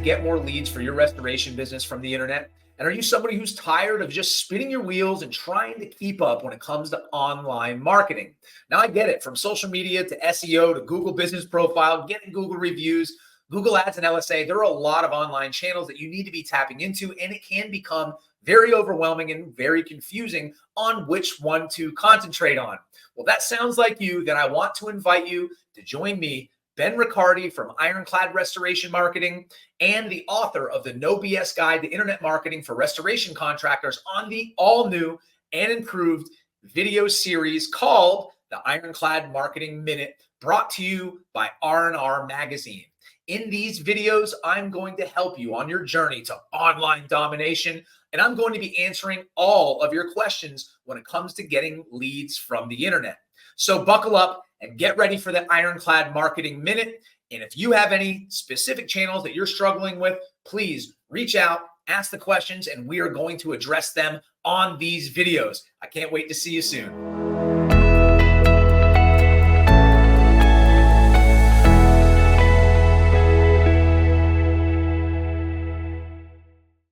get more leads for your restoration business from the internet? And are you somebody who's tired of just spinning your wheels and trying to keep up when it comes to online marketing? Now, I get it. From social media to SEO to Google Business Profile, getting Google reviews, Google Ads and LSA, there are a lot of online channels that you need to be tapping into, and it can become very overwhelming and very confusing on which one to concentrate on. Well, that sounds like you. Then I want to invite you to join me, Ben Ricciardi from Ironclad Restoration Marketing, and the author of the No BS Guide to Internet Marketing for Restoration Contractors, on the all-new and improved video series called the Ironclad Marketing Minute, brought to you by R&R Magazine. In these videos, I'm going to help you on your journey to online domination, and I'm going to be answering all of your questions when it comes to getting leads from the internet. So buckle up and get ready for the Ironclad Marketing Minute. And if you have any specific channels that you're struggling with, please reach out, ask the questions, and we are going to address them on these videos. I can't wait to see you soon.